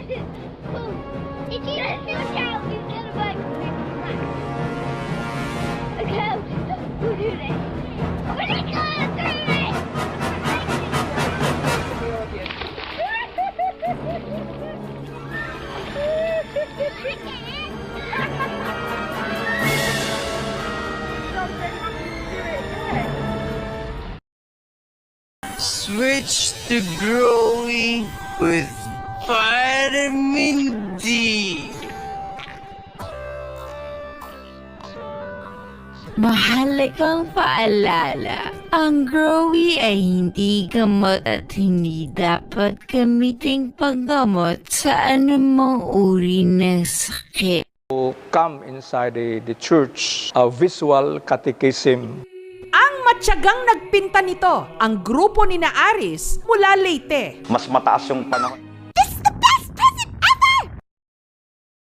Did you see a cow? You get a bug. A cow. Who do that? Oh my God! Switch to growing with vitamin D. Mahalagang paalala, ang Growy ay hindi gamot at hindi dapat gamiting panggamot sa anumang uri ng sakit. Come inside the church, a visual catechism. Ang matyagang nagpinta nito, ang grupo ni na Aris mula Leyte. Mas mataas yung panahon.